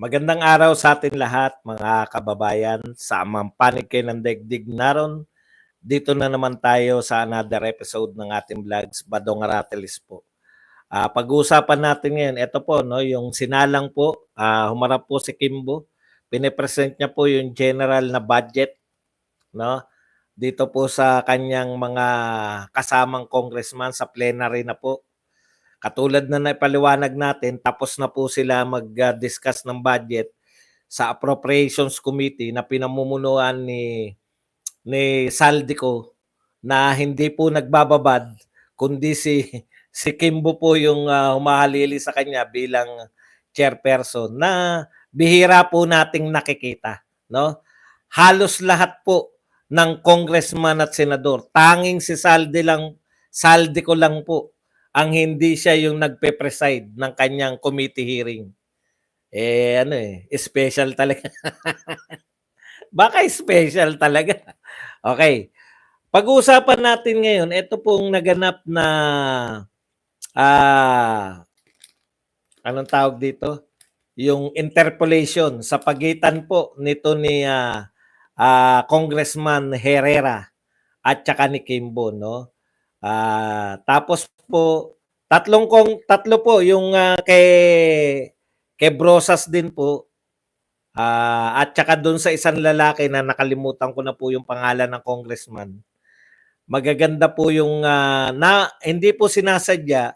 Magandang araw sa atin lahat, mga kababayan. Sa amang panig kayo ng daigdig naron, dito na naman tayo sa another episode ng ating vlogs, Badong Aratelis po. Pag-uusapan natin ngayon, ito po, no, yung sinalang po, humarap po si Kimbo. Pinipresent niya po yung general na budget, no, dito po sa kanyang mga kasamang congressman sa plenary na po. Katulad na naipaliwanag natin, tapos na po sila mag-discuss ng budget sa Appropriations Committee na pinamumunuan ni Saldico na hindi po nagbababad kundi si Kimbo po yung humahalili sa kanya bilang chairperson na bihira po nating nakikita, no? Halos lahat po ng congressman at senador, tanging si Saldico lang po ang hindi siya yung nagpe-preside ng kanyang committee hearing. Special talaga. Baka special talaga. Okay. Pag-uusapan natin ngayon, ito pong naganap na anong tawag dito? Yung interpolation sa pagitan po nito ni Congressman Herrera at saka ni Kimbo, no? Tapos po tatlo po yung kay Brosas din po. At saka doon sa isang lalaki na nakalimutan ko na po yung pangalan ng congressman. Magaganda po yung na hindi po sinasadya.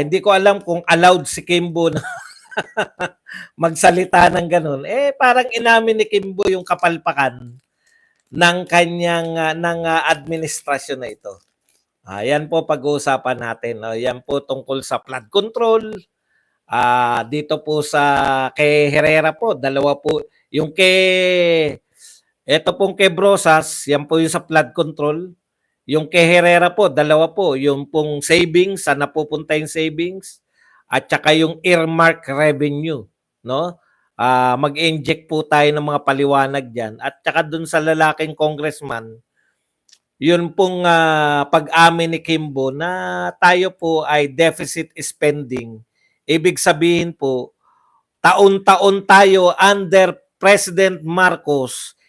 Hindi ko alam kung allowed si Kimbo na magsalita ng ganun. Parang inamin ni Kimbo yung kapalpakan ng kanyang administrasyon na ito. Yan po pag-uusapan natin. No? Yan po tungkol sa flood control. Dito po sa kay Herrera po, dalawa po. Yung ito pong kay Brosas, yan po yung sa flood control. Yung kay Herrera po, dalawa po. Yung pong savings, saan napupunta yung savings? At saka yung earmark revenue. No? Mag-inject po tayo ng mga paliwanag dyan. At saka dun sa lalaking congressman, yun pong pag-amin ni Kimbo na tayo po ay deficit spending. Ibig sabihin po, taon-taon tayo under President Marcos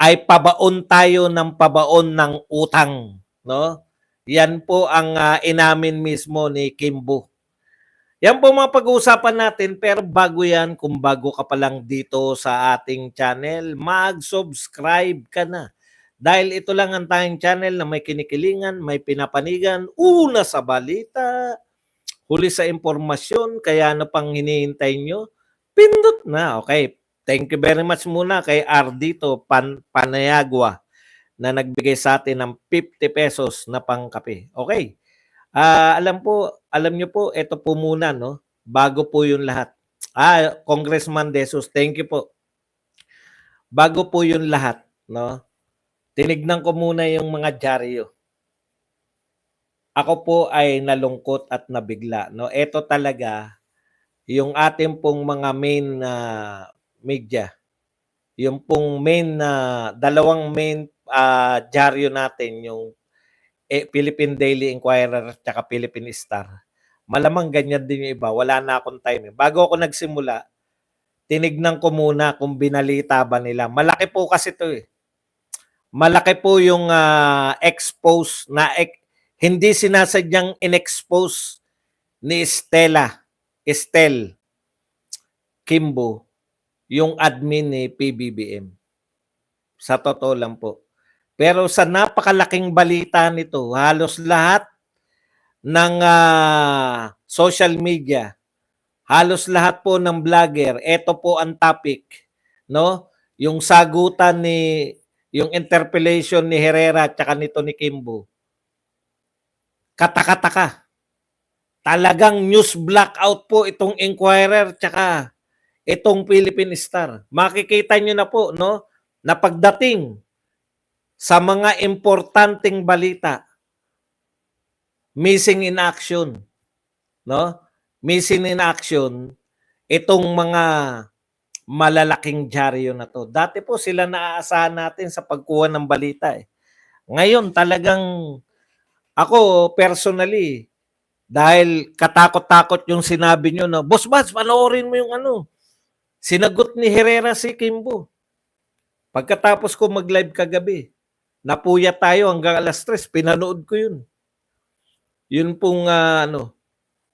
ay pabaon tayo ng pabaon ng utang, no? Yan po ang inamin mismo ni Kimbo. Yan po mga pag-uusapan natin, pero bago yan, kung bago ka pa lang dito sa ating channel, mag-subscribe ka na. Dahil ito lang ang tayong channel na may kinikilingan, may pinapanigan, una sa balita, huli sa impormasyon, kaya ano pang hinihintay nyo? Pindot na. Okay. Thank you very much muna kay Ardito Panayagwa na nagbigay sa atin ng 50 pesos na pangkape. Okay. Alam nyo po, ito po muna, no? Bago po yung lahat. Congressman Desus, thank you po. Bago po yung lahat, no? Tinignan ko muna yung mga dyaryo. Ako po ay nalungkot at nabigla, no? Ito talaga yung ating pong mga main media. Yung pong main dalawang main dyaryo natin, yung Philippine Daily Inquirer at saka Philippine Star. Malamang ganyan din yung iba. Wala na akong time. Bago ako nagsimula, tinignan ko muna kung binalita ba nila. Malaki po kasi ito eh. Malaki po yung expose na hindi sinasadyang in-expose ni Estel Kimbo, yung admin ni PBBM. Sa totoo lang po. Pero sa napakalaking balita nito, halos lahat ng social media, halos lahat po ng vlogger, ito po ang topic, no? Yung sagutan yung interpellation ni Herrera at saka nito ni Kimbo. Kataka-taka. Talagang news blackout po itong Inquirer tsaka itong Philippine Star. Makikita nyo na po, no? Na pagdating sa mga importanteng balita, missing in action, no? Missing in action itong mga malalaking dyaryo na to. Dati po sila naaasahan natin sa pagkuha ng balita eh. Ngayon talagang ako personally, dahil katakot-takot yung sinabi nyo na, Boss Bats, panoorin mo yung ano, Sinagot ni Herrera si Kimbo. Pagkatapos ko mag-live kagabi, napuyat tayo hanggang 3:00, pinanood ko yun. Yun pong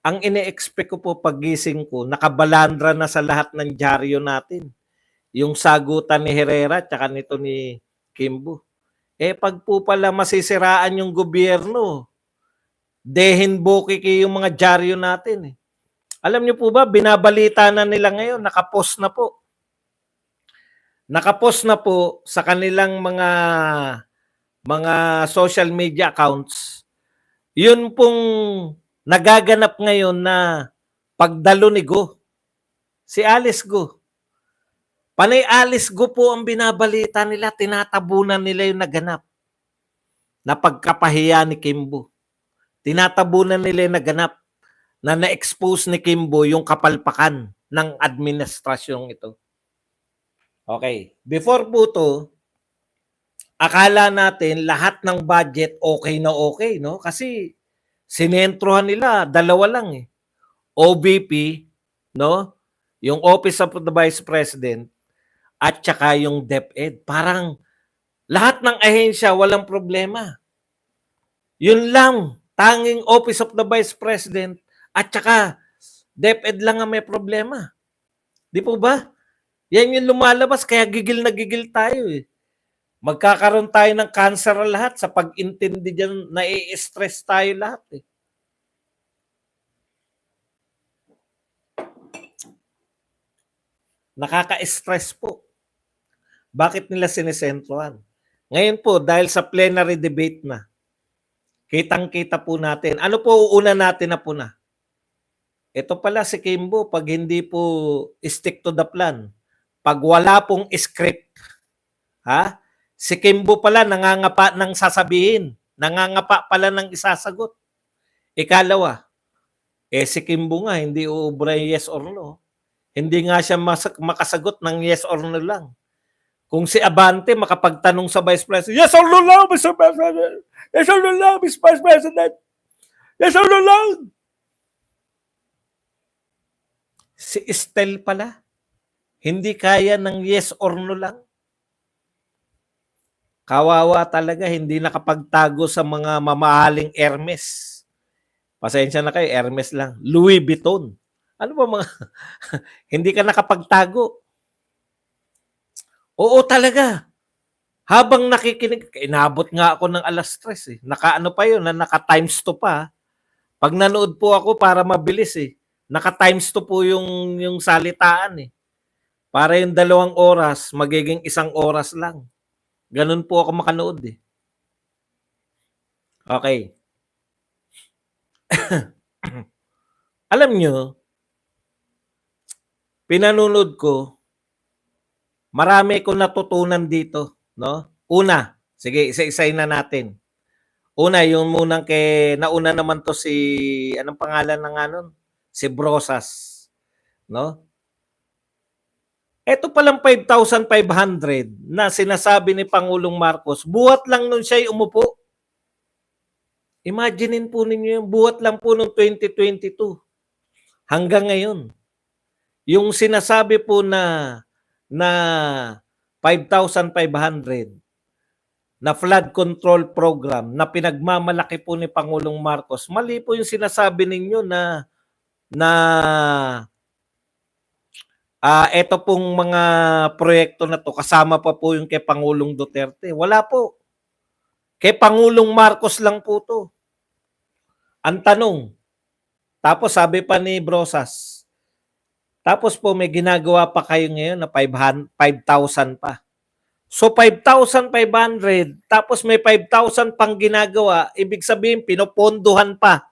ang ine-expect ko po paggising ko, nakabalandra na sa lahat ng dyaryo natin. Yung sagutan ni Herrera at nito ni Kimbo. Pag po pala masisiraan yung gobyerno, dehin bokiki yung mga dyaryo natin. Alam niyo po ba, binabalita na nila ngayon, nakapost na po. Nakapost na po sa kanilang mga social media accounts. Yun pong nagaganap ngayon na pagdalo ni Go. Si Alice Go. Panay Alice Go po ang binabalita nila, tinatabunan nila yung naganap na pagkapahiya ni Kimbo. Tinatabunan nila yung naganap na na-expose ni Kimbo yung kapalpakan ng administrasyong ito. Okay. Before po to, akala natin lahat ng budget okay na okay, no? Kasi sinentrohan nila, dalawa lang eh. OBP, no? Yung Office of the Vice President at saka yung DepEd. Parang lahat ng ahensya walang problema. Yun lang, tanging Office of the Vice President at saka DepEd lang ang may problema. Di po ba? Yan yung lumalabas, kaya gigil na gigil tayo eh. Magkakaroon tayo ng cancer lahat sa pag-intindi dyan, nai-stress tayo lahat eh. Nakaka-stress po. Bakit nila sinesentrohan? Ngayon po, dahil sa plenary debate na, kitang-kita po natin. Ano po uuna natin na po na? Ito pala si Kimbo, pag hindi po stick to the plan, pag wala pong script, ha? Si Kimbo pala nangangapa ng sasabihin, nangangapa pala ng isasagot. Ikalawa, si Kimbo nga hindi uubra yes or no. Hindi nga siya makasagot ng yes or no lang. Kung si Abante makapagtanong sa Vice President, yes or no lang, Mr. President. Yes or no lang, Mr. Vice President. Yes or no lang. Si Estel pala, hindi kaya ng yes or no lang. Kawawa talaga, hindi nakapagtago sa mga mamahaling Hermes. Pasensya na kayo, Hermes lang. Louis Vuitton. Ano ba mga, hindi ka nakapagtago. Oo talaga. Habang nakikinig, inabot nga ako ng 3:00 eh. Naka-ano pa yun, naka times 2 pa. Pag nanood po ako para mabilis eh. Naka times 2 po yung salitaan eh. Para yung 2 oras, magiging 1 oras lang. Ganun po ako makanood eh. Okay. Alam nyo, pinanonood ko, marami kong natutunan dito, no? Una, sige, isa-isayin na natin. Una, yung munang nauna naman to si, anong pangalan ng nun? Si Brosas, no? Ito palang 5,500 na sinasabi ni Pangulong Marcos, buhat lang nun siya umupo. Imaginein po ninyo yung buhat lang po noong 2022 hanggang ngayon. Yung sinasabi po na 5,500 na flood control program na pinagmamalaki po ni Pangulong Marcos, mali po yung sinasabi ninyo na eto pong mga proyekto na to kasama pa po yung kay Pangulong Duterte. Wala po. Kay Pangulong Marcos lang po to. Ang tanong, tapos sabi pa ni Brosas, tapos po may ginagawa pa kayo ngayon na 5,000 pa. So 5,500, tapos may 5,000 pang ginagawa, ibig sabihin pinopondohan pa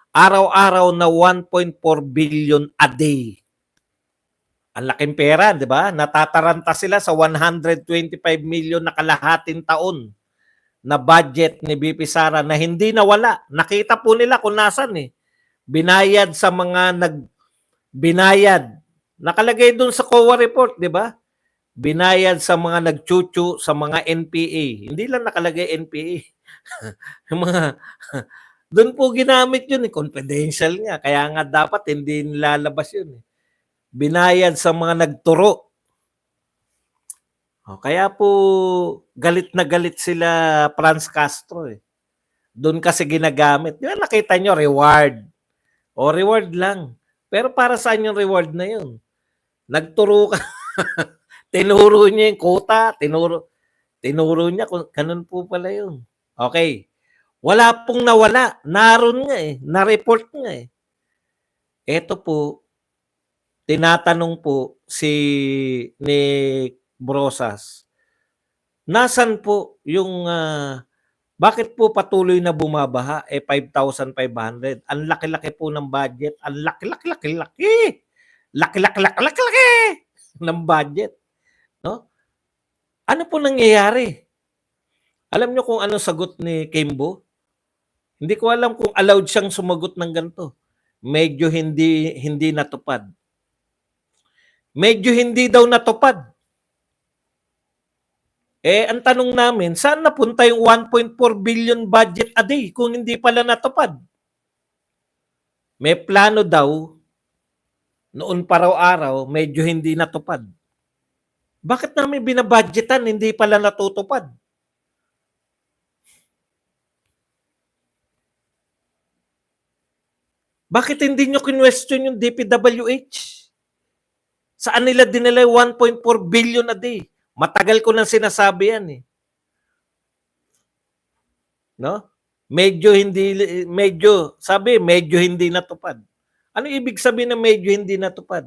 araw-araw na 1.4 billion a day. Ang laking pera, di ba? Natataranta sila sa 125 million na kalahating taon na budget ni BP Sara na hindi nawala. Nakita po nila kung nasan eh. Binayad sa mga binayad. Nakalagay doon sa COA report, di ba? Binayad sa mga nagchuchu, sa mga NPA. Hindi lang nakalagay NPA. Yung mga doon po ginamit yun eh. Confidential nga. Kaya nga dapat hindi nilalabas yun eh. binayad sa mga nagturo. Kaya po galit na galit sila Franz Castro eh. Doon kasi ginagamit. Di ba nakita nyo, reward. Reward lang. Pero para saan yung reward na yun? Nagturo ka. Tinuro niya yung quota. Tinuro niya. Ganun po pala yun. Okay. Wala pong nawala. Naroon nga eh. Na-report nga eh. Ito po, tinatanong po si Nick Brosas, nasan po yung bakit po patuloy na bumabaha? 5,500. Ang laki-laki po ng budget. Ang laki-laki ng budget. No? Ano po nangyayari? Alam nyo kung ano sagot ni Kimbo? Hindi ko alam kung allowed siyang sumagot ng ganito. Medyo hindi natupad. Medyo hindi daw natupad. Ang tanong namin, saan napunta yung 1.4 billion budget a day kung hindi pala natupad? May plano daw, noon pa raw araw, medyo hindi natupad. Bakit namin binabudgetan, hindi pala natutupad? Bakit hindi nyo kinwestiyon yung DPWH? Saan nila dinala yung 1.4 billion a day? Matagal ko nang sinasabi yan eh. No? Medyo hindi natupad. Ano ibig sabihin na medyo hindi natupad?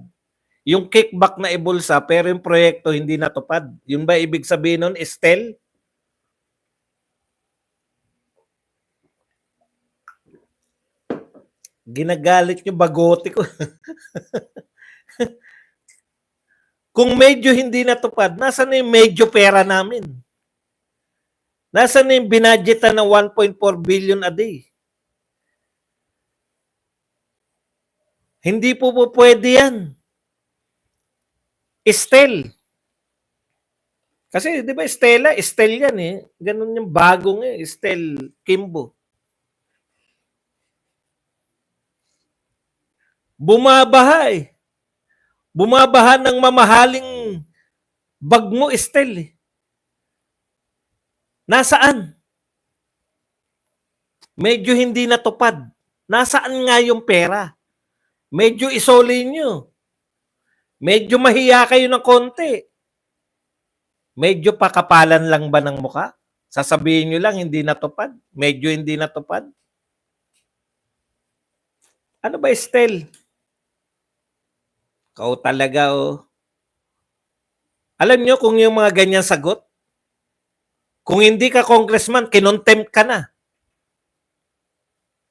Yung kickback na ibulsa pero yung proyekto hindi natupad. Yun ba ibig sabihin nun, Estel? Ginagalit nyo, bagote ko. Kung medyo hindi natupad, nasa na yung medyo pera namin? Nasa na yung binadgetan ng 1.4 billion a day? Hindi po pwede yan. Estel. Kasi di ba Estela, Estel yan eh. Ganun yung bagong Estel Kimbo. Bumabaha eh. Bumabaha ng mamahaling bag mo, Estel eh. Nasaan? Medyo hindi natupad. Nasaan nga yung pera? Medyo isoli nyo. Medyo mahiya kayo ng konti. Medyo pakapalan lang ba ng muka? Sasabihin nyo lang, hindi natupad? Medyo hindi natupad? Ano ba, Estel? Kau talaga, oh. Alam nyo kung yung mga ganyan sagot? Kung hindi ka congressman, kinontempt ka na.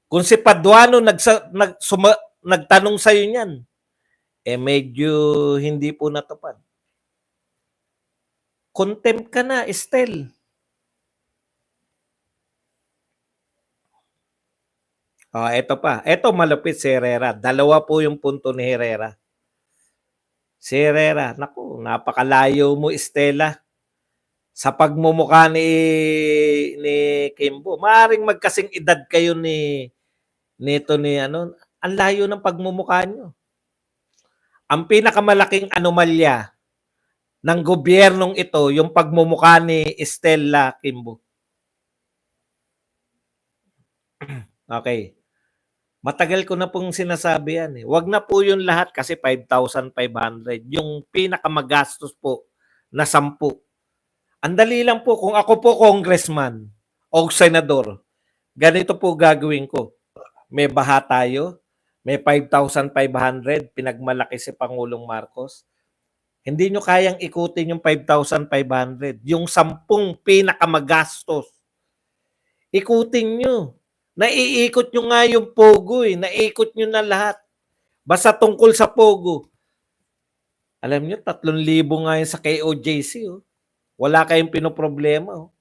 Kung si Paduano nagtanong sa'yo niyan, medyo hindi po natupad. Contempt ka na, Estel. Ito pa. Ito malupit si Herrera. Dalawa po yung punto ni Herrera. Si Herrera, naku, napakalayo mo, Estela. Sa pagmumukha ni Kimbo. Maaring magkasing edad kayo ang layo ng pagmumukha nyo. Ang pinakamalaking anomalya ng gobyernong ito, yung pagmumukha ni Estela Kimbo. Okay. Matagal ko na pong sinasabi yan eh. Wag na po yun lahat kasi 5,500. Yung pinakamagastos po na 10. Ang dali lang po, kung ako po congressman o senador, ganito po gagawin ko. May baha tayo, may 5,500, pinagmalaki si Pangulong Marcos. Hindi nyo kayang ikutin yung 5,500. Yung 10 pinakamagastos. Ikutin nyo. Naiikot nyo nga yung Pogo eh. Naiikot nyo na lahat. Basta tungkol sa Pogo. Alam nyo, 3,000 nga yun sa KOJC. Oh. Wala kayong pinoproblema. Oh.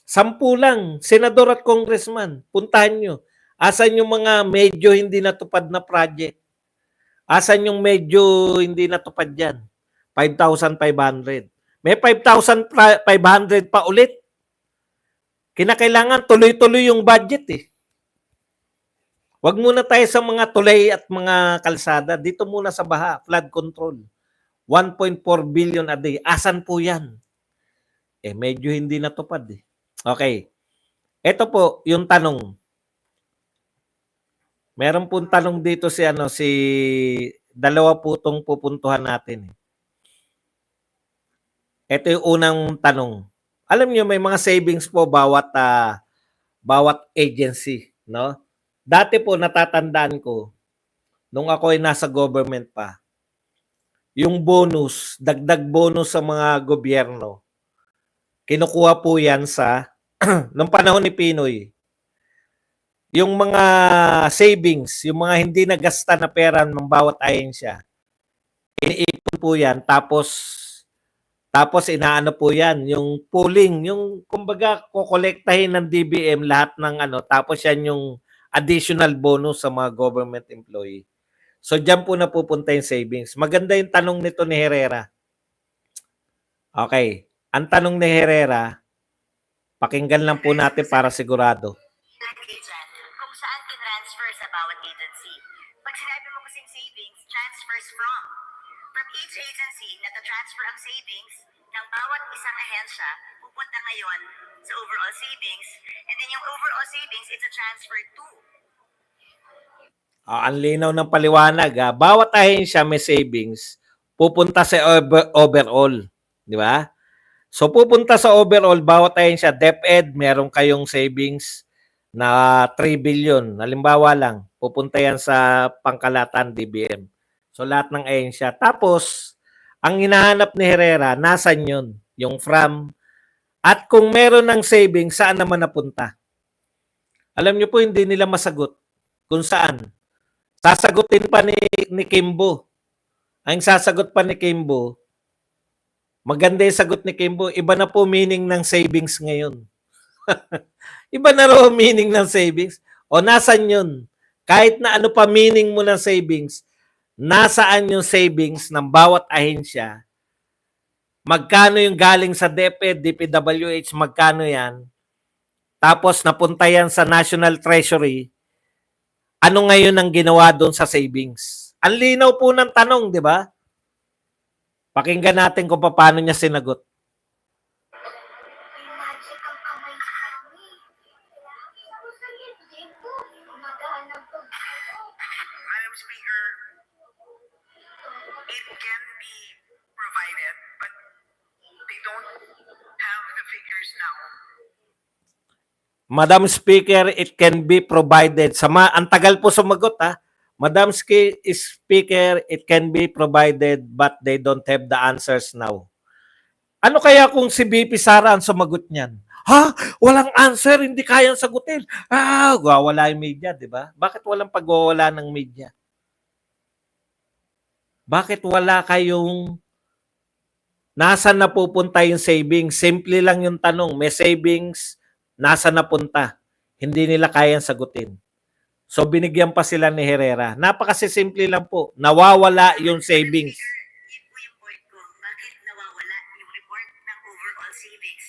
10 lang, senador at congressman. Puntahan nyo. Asan yung mga medyo hindi natupad na project? Asan yung medyo hindi natupad dyan? 5,500. May 5,500 pa ulit. Kinakailangan tuloy-tuloy yung budget eh. Wag muna tayo sa mga tulay at mga kalsada. Dito muna sa baha, flood control. 1.4 billion a day. Asan po yan? Medyo hindi natupad eh. Okay. Ito po yung tanong. Meron pong tanong dito si dalawa po itong pupuntuhan natin. Ito yung unang tanong. Alam niyo may mga savings po bawat agency, no? Dati po natatandaan ko nung ako ay nasa government pa. Yung bonus, dagdag bonus sa mga gobyerno. Kinukuha po 'yan sa nung panahon ni Pinoy. Yung mga savings, yung mga hindi nagasta na pera ng bawat ahensya, iniipon po yan, tapos inaano po yan, yung pooling, yung kumbaga kokolektahin ng DBM lahat ng tapos yan yung additional bonus sa mga government employee. So diyan po napupunta yung savings. Maganda yung tanong nito ni Herrera. Okay, ang tanong ni Herrera, pakinggan lang po natin para sigurado. Kung saan tinransfer sa bawat agency. Pag sinabi mo kasing savings, transfers from each agency, natatransfer ang savings ng bawat isang ahensya, pupunta ngayon sa overall savings, and then yung overall savings, it's a transfer to. Ang linaw ng paliwanag. Bawat ahensya may savings, pupunta sa overall. Di ba? So pupunta sa overall, bawat ahensya, DepEd, meron kayong savings na 3 billion. Halimbawa lang, pupunta yan sa pangkalatan DBM. So lahat ng ahensya. Tapos, ang hinahanap ni Herrera, nasan yun? Yung from. At kung meron ng savings, saan naman napunta? Alam niyo po, hindi nila masagot kung saan. Sasagutin pa ni Kimbo. Ang sasagot pa ni Kimbo, maganda yung sagot ni Kimbo, iba na po meaning ng savings ngayon. Iba na raw meaning ng savings. O nasan yun? Kahit na ano pa meaning mo ng savings, nasaan yung savings ng bawat ahensya? Magkano yung galing sa DepEd, DPWH, magkano yan? Tapos napunta yan sa National Treasury. Ano ngayon ang ginawa doon sa savings? Ang linaw po ng tanong, di ba? Pakinggan natin kung paano niya sinagot. Madam Speaker, it can be provided, but they don't have the figures now. Madam Speaker, it can be provided. Ang tagal po sumagot Madam Speaker, it can be provided but they don't have the answers now. Ano kaya kung si BP Sara ang sumagot niyan? Ha? Walang answer, hindi kayang sagutin. Wala yung media, di ba? Bakit walang pagwawala ng media? Bakit wala kayong nasaan napupunta yung savings? Simple lang yung tanong. May savings, nasaan napunta? Hindi nila kayang sagutin. So binigyan pa sila ni Herrera. Napakasimple lang po. Nawawala yung savings. Bakit nawawala yung report ng overall savings?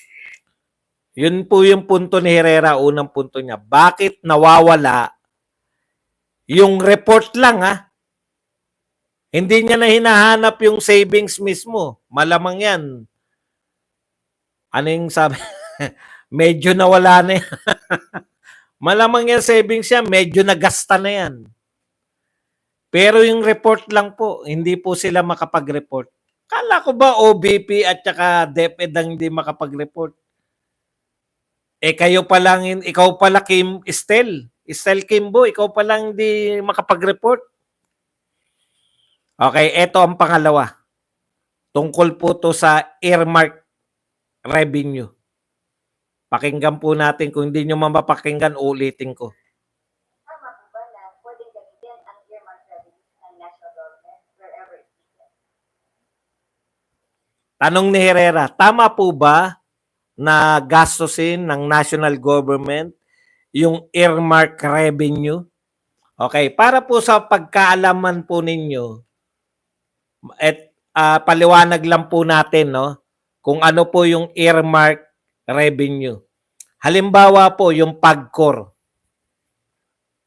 Yun po yung punto ni Herrera, unang punto niya. Bakit nawawala yung report lang Hindi niya na hinahanap yung savings mismo. Malamang yan. Ano yung sabi? Medyo nawala na yan. Malamang yan savings yan, medyo nagasta na yan. Pero yung report lang po, hindi po sila makapag-report. Kala ko ba OBP at saka DepEd ang hindi makapag-report? Kayo pa lang, ikaw pala Estel Kimbo, ikaw pa lang hindi makapag-report. Okay, eto ang pangalawa. Tungkol po to sa earmark revenue. Pakinggan po natin. Kung hindi nyo mapapakinggan, ulitin ko. Tama po ba na pwedeng gamitin ang earmark revenue ng national government wherever it is? Tanong ni Herrera, tama po ba na gastusin ng national government yung earmark revenue? Okay, para po sa pagkaalaman po ninyo, paliwanag lang po natin kung ano po yung earmark revenue. Halimbawa po yung PAGCOR.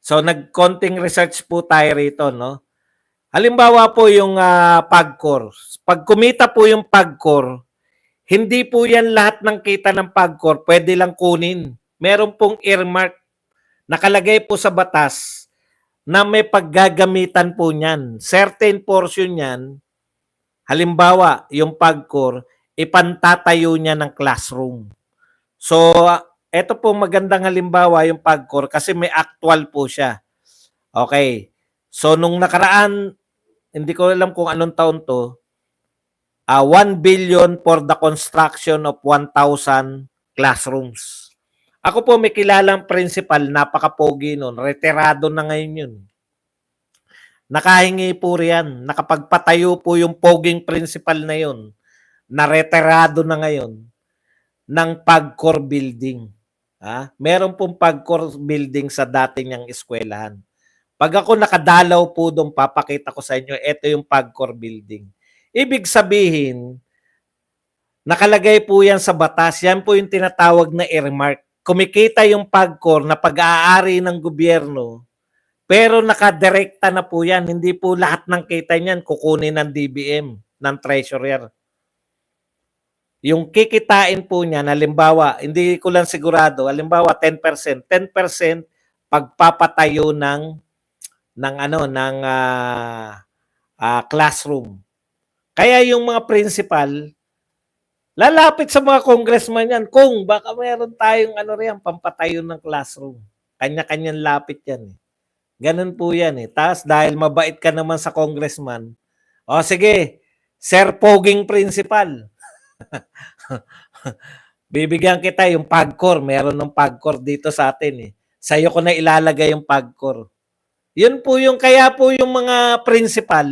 So nagkonting research po tayo rito, no? Halimbawa po yung PAGCOR. Pag kumita po yung PAGCOR, hindi po yan lahat ng kita ng PAGCOR pwede lang kunin. Meron pong earmark. Nakalagay po sa batas na may paggagamitan po niyan. Certain portion niyan, halimbawa, yung PAGCOR, ipantatayo niya ng classroom. So, ito po magandang halimbawa yung PAGCOR kasi may actual po siya. Okay. So, nung nakaraan, hindi ko alam kung anong taon to, 1 billion for the construction of 1,000 classrooms. Ako po may kilalang principal, napaka-pogi nun, retirado na ngayon yun. Nakahingi po riyan, nakapagpatayo po yung poging principal na yun, na retirado na ngayon, ng PAGCOR building. Meron pong PAGCOR building sa dati niyang eskwelahan. Pag ako nakadalaw po doon, papakita ko sa inyo, ito yung PAGCOR building. Ibig sabihin, nakalagay po yan sa batas, yan po yung tinatawag na earmark. Kumikita yung PAGCOR na pag-aari ng gobyerno, pero nakadirekta na po yan. Hindi po lahat ng kita niyan kukunin ng DBM, ng treasurer. Yung kikitain po niya, halimbawa, hindi ko lang sigurado, halimbawa 10%, 10% pagpapatayo ng classroom. Kaya yung mga principal, lalapit sa mga congressman yan, kung baka meron tayong pampatayo ng classroom. Kanya-kanyang lapit yan. Ganun po yan. Tapos dahil mabait ka naman sa congressman, sige, Sir Poging Principal. Bibigyan kita yung PAGCOR. Meron ng PAGCOR dito sa atin. Sa'yo ko na ilalagay yung PAGCOR. Yun po yung, kaya po yung mga principal,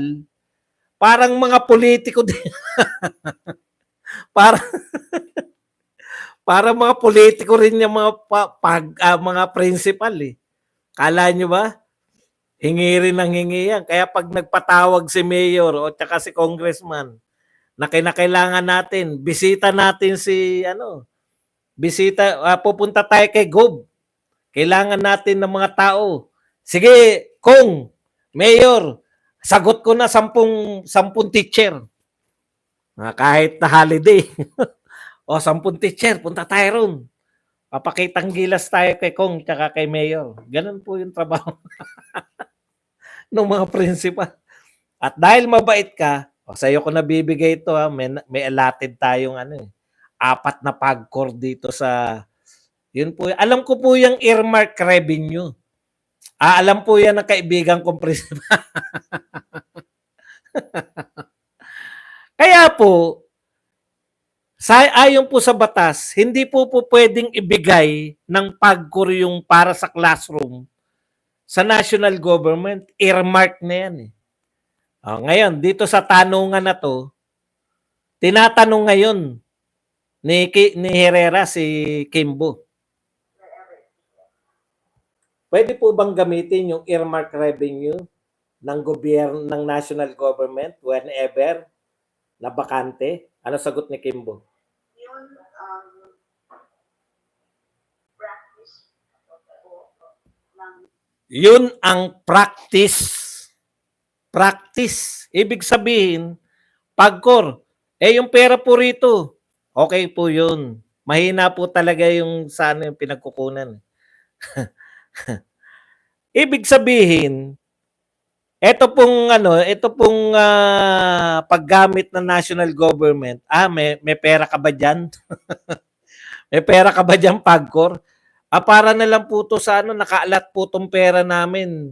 parang mga politiko din. Parang mga politiko rin yung mga principal eh. Kala nyo ba? Hingi rin ng hingi yan. Kaya pag nagpatawag si mayor o tsaka si congressman na kinakailangan natin, bisita natin pupunta tayo kay Gob. Kailangan natin ng mga tao. Sige, Kung, Mayor, sagot ko na 10 teacher. Kahit na holiday. O 10 teacher, punta tayo ron. Papakitang gilas tayo kay Kung tsaka kay Mayor. Ganun po yung trabaho ng mga principal. At dahil mabait ka, sa'yo ko nabibigay ito, may allotted tayong 4 na PAGCOR dito sa, yun po. Alam ko po yung earmark revenue. Alam po yan ng kaibigan kong principal. Kaya po, ayon po sa batas, hindi po pwedeng ibigay ng PAGCOR yung para sa classroom sa national government. Earmark na yan eh. Ngayon, dito sa tanungan na to, tinatanong ngayon ni Herrera si Kimbo. Pwede po bang gamitin yung earmark revenue ng gobyerno, ng national government whenever na bakante? Ano sagot ni Kimbo? Yun ang practice. Practice. Ibig sabihin, PAGCOR, yung pera po rito, okay po yun. Mahina po talaga yung sana yung pinagkukunan. Ibig sabihin, ito pong paggamit ng national government, may pera ka ba dyan? May pera ka ba dyan, PAGCOR? Para na lang po to sa nakaalat po tong pera namin.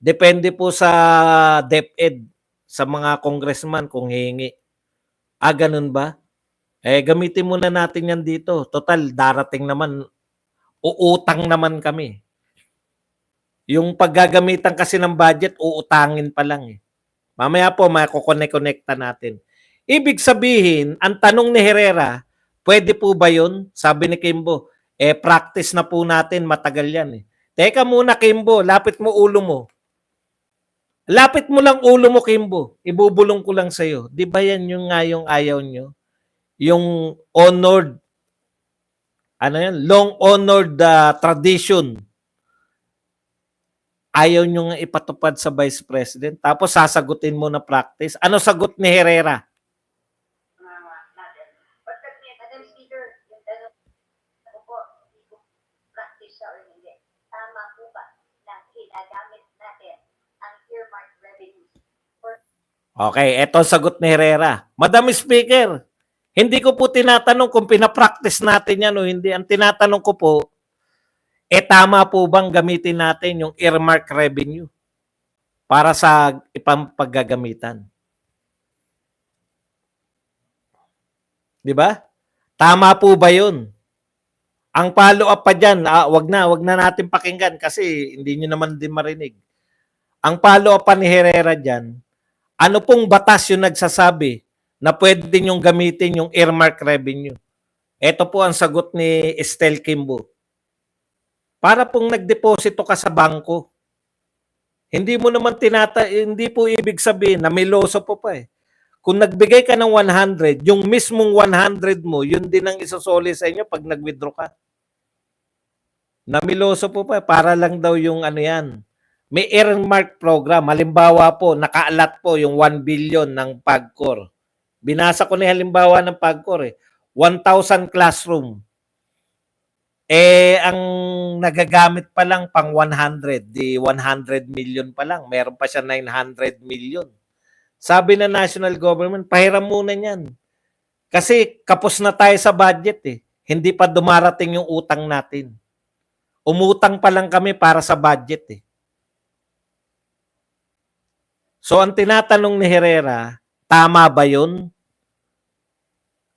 Depende po sa DepEd, sa mga congressman kung hihingi. Ganun ba? Gamitin muna natin yan dito. Total, darating naman, uutang naman kami. Yung paggagamitan kasi ng budget, uutangin pa lang eh. Mamaya po, makukonekta natin. Ibig sabihin, ang tanong ni Herrera, pwede po ba yun? Sabi ni Kimbo, practice na po natin, matagal yan eh. Teka muna Kimbo, lapit mo ulo mo. Lapit mo lang ulo mo Kimbo, ibubulong ko lang sa'yo. Di ba yan yung nga yung ayaw nyo? Yung honored, long honored tradition ayaw nyo nga ipatupad sa Vice President, tapos sasagutin mo na practice. Ano sagot ni Herrera? Madam Speaker, yung tanong ko po, hindi ko practice siya or hindi. Tama po ba na ginagamit natin ang earmark revenues for Okay, eto ang sagot ni Herrera. Madam Speaker, hindi ko po tinatanong kung pinapractice natin yan o hindi. Ang tinatanong ko po, tama po bang gamitin natin yung earmark revenue para sa ipampaggagamitan? Di ba? Tama po ba yun? Ang follow-up pa dyan, wag na natin pakinggan kasi hindi nyo naman din marinig. Ang follow-up pa ni Herrera dyan, ano pong batas yung nagsasabi na pwede nyong gamitin yung earmark revenue? Ito po ang sagot ni Estel Kimbo. Para pong nagdeposito ka sa bangko, hindi mo naman hindi po ibig sabihin na may loso po pa eh. Kung nagbigay ka ng 100, yung mismong 100 mo, yun din ang isosoli sa inyo pag nag-withdraw ka. Namiloso po pa, para lang daw yung ano yan. May earmark program. Halimbawa po, nakaalat po yung 1 billion ng PAGCOR. Binasa ko na halimbawa ng PAGCOR eh. 1,000 classroom. Ang nagagamit pa lang pang 100, di 100 million pa lang. Meron pa siya 900 million. Sabi na national government, pahiram muna niyan. Kasi kapos na tayo sa budget eh. Hindi pa dumarating yung utang natin. Umutang pa lang kami para sa budget eh. So ang tinatanong ni Herrera, tama ba yun?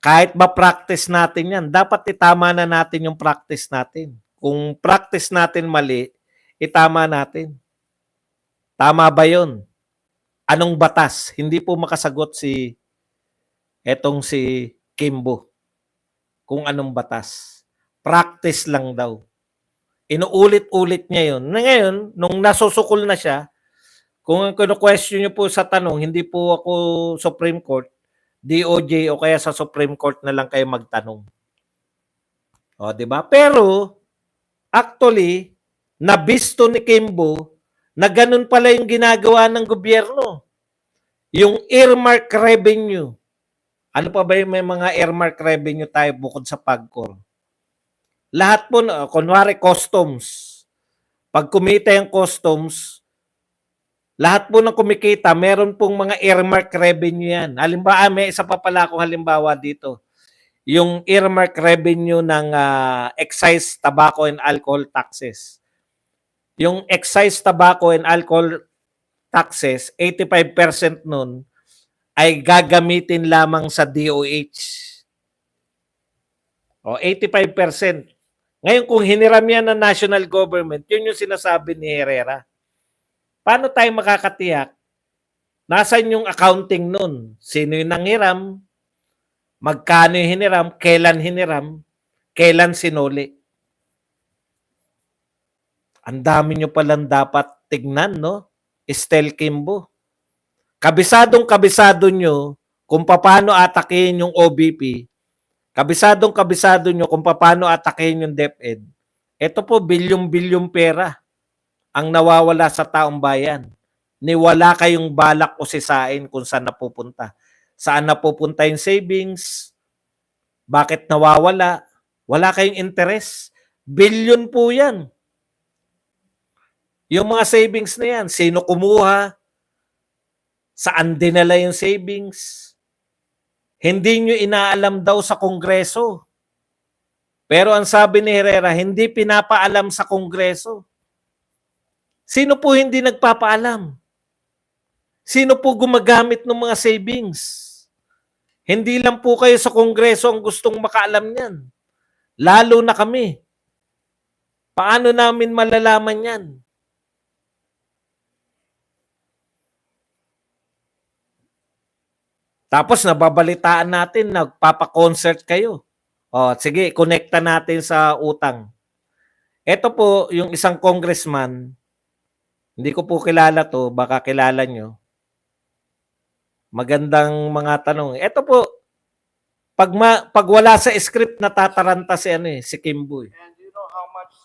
Kahit ba practice natin yan, dapat itama na natin yung practice natin. Kung practice natin mali, itama natin. Tama ba yun? Anong batas? Hindi po makasagot si Kimbo kung anong batas. Practice lang daw. Inuulit-ulit niya yun. Ngayon, nung nasusukol na siya, kung ang question niyo po sa tanong, hindi po ako Supreme Court, DOJ o kaya sa Supreme Court na lang kayo magtanong. O, di ba? Pero, actually, nabisto ni Kimbo na ganun pala yung ginagawa ng gobyerno. Yung earmark revenue. Ano pa ba yung may mga earmark revenue tayo bukod sa PAGCOR? Lahat po, kunwari customs. Pag kumita yung customs, lahat po ng kumikita, meron pong mga earmark revenue yan. Halimbawa, may isa pa pala akong halimbawa dito. Yung earmark revenue ng excise, tobacco, and alcohol taxes. Yung excise, tobacco, and alcohol taxes, 85% nun ay gagamitin lamang sa DOH. O, 85%. Ngayon, kung hiniram yan ng national government, yun yung sinasabi ni Herrera. Paano tayo makakatiyak? Nasaan yung accounting nun? Sino yung nanghiram? Magkano yung hiniram? Kailan sinuli? Ang dami nyo palang dapat tignan, no? Estel Kimbo. Kabisadong-kabisado nyo kung paano atakihin yung OBP. Kabisadong-kabisado nyo kung paano atakihin yung DepEd. Ito po, bilyong-bilyong pera ang nawawala sa taong bayan. Ni wala kayong balak o sisain kung saan napupunta. Saan napupunta yung savings? Bakit nawawala? Wala kayong interest. Bilyon po yan. Yung mga savings na yan, sino kumuha? Saan dinala yung savings? Hindi nyo inaalam daw sa Kongreso. Pero ang sabi ni Herrera, hindi pinapaalam sa Kongreso. Sino po hindi nagpapaalam? Sino po gumagamit ng mga savings? Hindi lang po kayo sa Kongreso ang gustong makaalam niyan. Lalo na kami. Paano namin malalaman yan? Tapos nababalitaan natin, nagpapa-concert kayo. O, sige, connecta natin sa utang. Ito po, yung isang congressman, hindi ko po kilala to, baka kilala nyo. Magandang mga tanong. Ito po, pag wala sa script, natataranta si Kimbo. And you know how much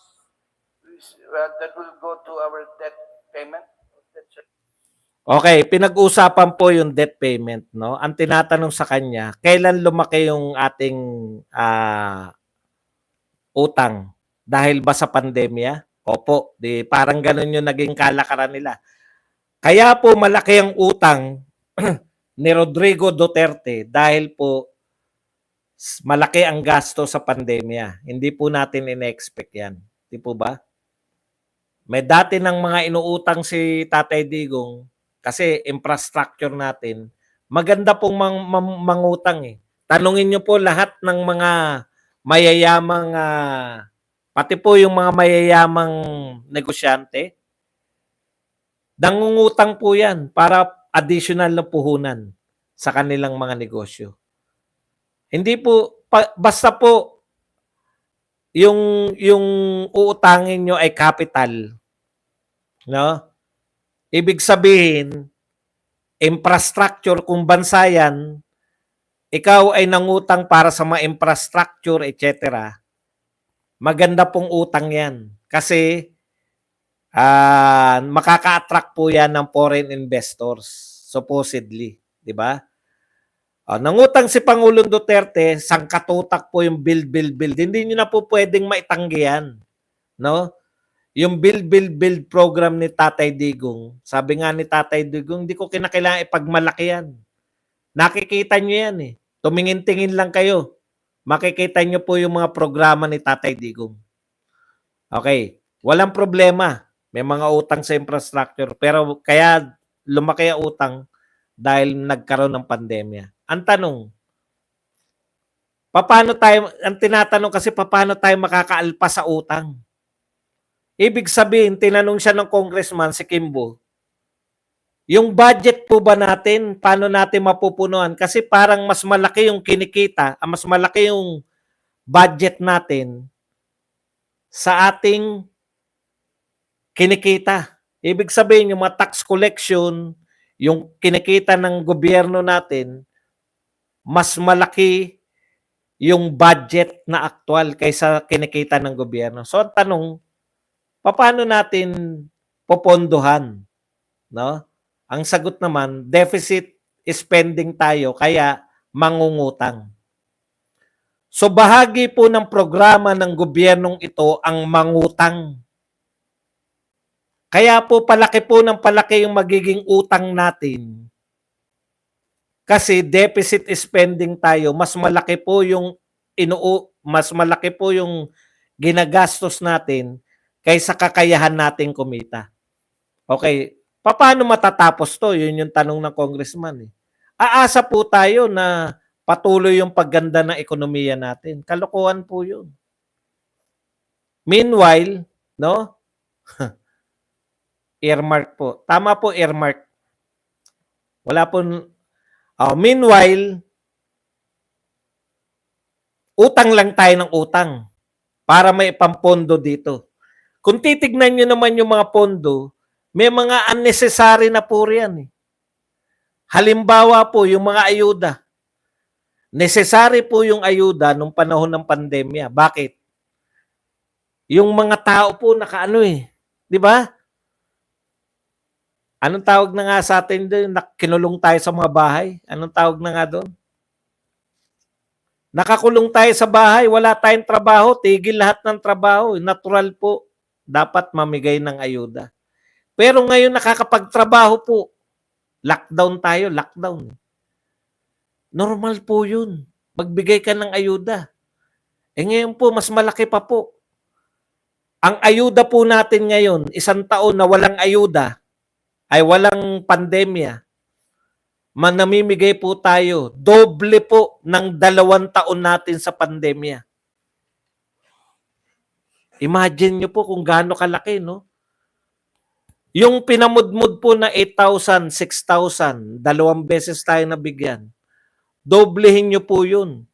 that will go to our debt payment? Okay, pinag-usapan po yung debt payment, no? Ang tinatanong sa kanya, kailan lumaki yung ating utang? Dahil ba sa pandemya? Opo, di parang ganun yung naging kalakaran nila. Kaya po malaki ang utang ni Rodrigo Duterte dahil po malaki ang gasto sa pandemya. Hindi po natin ine-expect yan. Di po ba? May dati ng mga inuutang si Tatay Digong kasi infrastructure natin, maganda pong mangutang eh. Tanungin niyo po lahat ng mga mayayamang, pati po yung mga mayayamang negosyante, nangungutang po yan para additional na puhunan sa kanilang mga negosyo. Hindi po, basta po yung uutangin nyo ay capital, no? Ibig sabihin, infrastructure, kung bansa yan, ikaw ay nangutang para sa mga infrastructure, etc. Maganda pong utang yan. Kasi makaka-attract po yan ng foreign investors, supposedly. Di ba? Nangutang si Pangulong Duterte, sangkatutak po yung build. Hindi nyo na po pwedeng maitanggi yan. No? Yung build program ni Tatay Digong, sabi nga ni Tatay Digong, hindi ko kinakailangan ipagmalaki yan. Nakikita nyo yan eh. Tumingin-tingin lang kayo. Makikita nyo po yung mga programa ni Tatay Digong. Okay, walang problema. May mga utang sa infrastructure. Pero kaya lumaki ang utang dahil nagkaroon ng pandemya. Ang tanong, ang tinatanong kasi paano tayo makakaalpas sa utang? Ibig sabihin, tinanong siya ng congressman si Kimbo, yung budget po ba natin, paano natin mapupunuan? Kasi parang mas malaki yung kinikita, mas malaki yung budget natin sa ating kinikita. Ibig sabihin, yung mga tax collection, yung kinikita ng gobyerno natin, mas malaki yung budget na aktual kaysa kinikita ng gobyerno. So, ang tanong, paano natin popondohan? No? Ang sagot naman, deficit spending tayo, kaya mangungutang. So, bahagi po ng programa ng gobyernong ito ang mangutang. Kaya po palaki yung magiging utang natin. Kasi deficit spending tayo, mas malaki po yung ginagastos natin kaysa kakayahan nating kumita. Okay, paano matatapos to? Yun yung tanong ng congressman eh. Aasa po tayo na patuloy yung pagganda ng ekonomiya natin. Kalokohan po yun. Meanwhile, no? Earmark po. Tama po, earmark. Wala po. Meanwhile, utang lang tayo ng utang para may pampondo dito. Kung titignan nyo naman yung mga pondo, may mga unnecessary na po riyan. Halimbawa po, yung mga ayuda. Necessary po yung ayuda nung panahon ng pandemya. Bakit? Yung mga tao po nakaano eh. Di ba? Anong tawag na nga sa atin doon? Kinulong tayo sa mga bahay? Anong tawag na nga doon? Nakakulong tayo sa bahay, wala tayong trabaho, tigil lahat ng trabaho. Natural po, dapat mamigay ng ayuda. Pero ngayon nakakapagtrabaho po. Lockdown tayo, lockdown. Normal po yun. Magbigay ka ng ayuda. Ngayon po, mas malaki pa po. Ang ayuda po natin ngayon, 1 taon na walang ayuda, ay walang pandemya, namimigay po tayo, doble po ng 2 taon natin sa pandemya. Imagine nyo po kung gaano kalaki, no? Yung pinamudmud po na 8,000, 6,000, 2 beses tayo nabigyan. Doblehin nyo po yun.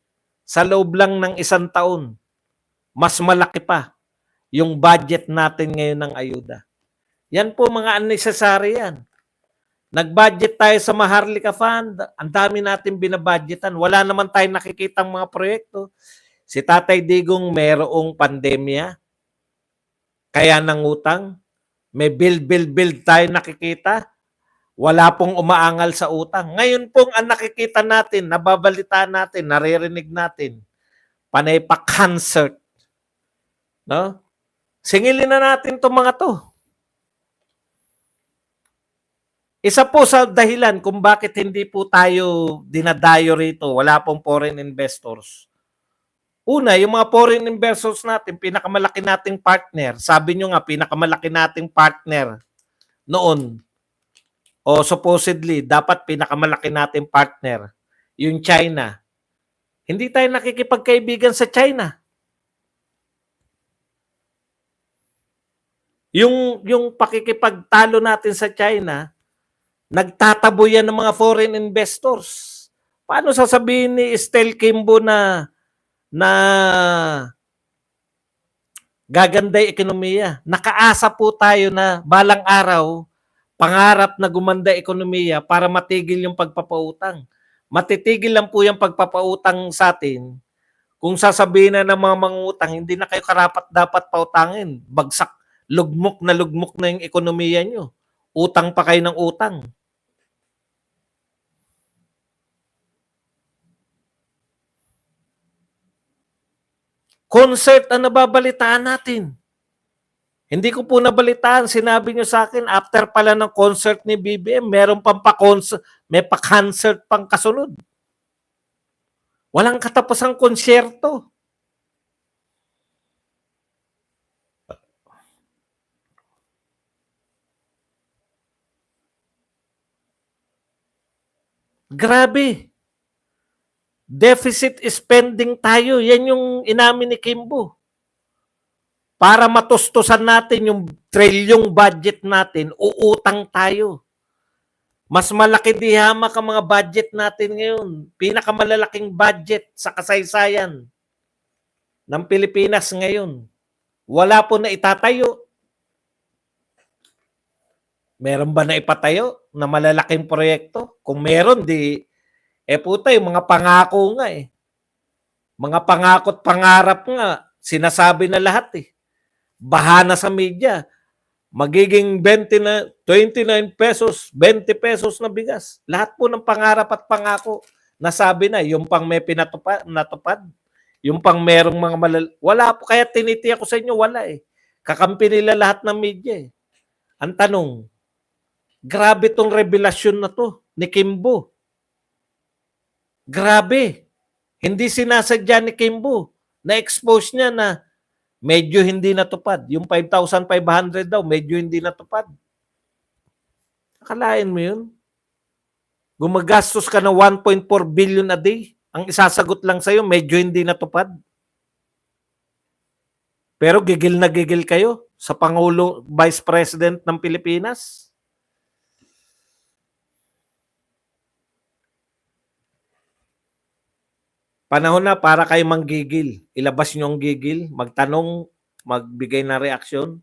Sa loob lang ng 1 taon, mas malaki pa yung budget natin ngayon ng ayuda. Yan po mga unnecessary yan. Nag-budget tayo sa Maharlika Fund, ang dami natin binabudgetan. Wala naman tayong nakikitang mga proyekto. Si Tatay Digong merong pandemya, kaya nangutang. May build tayo nakikita. Wala pong umaangal sa utang. Ngayon pong ang nakikita natin, nababalitaan natin, naririnig natin, panay pa concert. No? Singilin na natin itong mga to. Isa po sa dahilan kung bakit hindi po tayo dinadayo rito, wala pong foreign investors. Una, yung mga foreign investors natin, pinakamalaki nating partner, sabi nyo nga, pinakamalaki nating partner noon, o supposedly, dapat pinakamalaki nating partner, yung China. Hindi tayo nakikipagkaibigan sa China. Yung pakikipagtalo natin sa China, nagtatabo yan ng mga foreign investors. Paano sasabihin ni Estel Kimbo na gaganda yung ekonomiya? Nakaasa po tayo na balang araw, pangarap na gumanda ekonomiya para matigil yung pagpapautang. Matitigil lang po yung pagpapautang sa atin kung sasabihin na ng mga mangutang, hindi na kayo karapat dapat pautangin. Bagsak, lugmok na yung ekonomiya nyo. Utang pa kayo ng utang. Concert ang nababalitaan natin. Hindi ko po nabalitaan, sinabi nyo sa akin, after pala ng concert ni BBM, meron pang pa-concert, may pa-concert pang kasunod. Walang katapusang konsyerto. Grabe. Deficit spending tayo. Yan yung inamin ni Kimbo. Para matustusan natin yung trilyong budget natin, uutang tayo. Mas malaki di hamak ang mga budget natin ngayon. Pinakamalalaking budget sa kasaysayan ng Pilipinas ngayon. Wala po na itatayo. Meron ba na ipatayo na malalaking proyekto? Kung meron, puta, yung mga pangako nga eh. Mga pangako't pangarap nga, sinasabi na lahat eh. Bahana sa media. Magiging 29 pesos, 20 pesos na bigas. Lahat po ng pangarap at pangako, nasabi na, yung pang may natupad, yung pang merong mga wala po, kaya tinitiyak ko sa inyo, wala eh. Kakampi nila lahat ng media eh. Ang tanong, grabe tong revelasyon na to ni Kimbo. Grabe. Hindi sinasadya ni Kimbo. Na-expose niya na medyo hindi natupad. Yung 5,500 daw, medyo hindi natupad. Akalain mo yun? Gumagastos ka ng 1.4 billion a day. Ang isasagot lang sa'yo, medyo hindi natupad. Pero gigil na gigil kayo sa Pangulo, Vice President ng Pilipinas. Panahon na para kayo manggigil. Ilabas nyo ang gigil, magtanong, magbigay na reaksyon.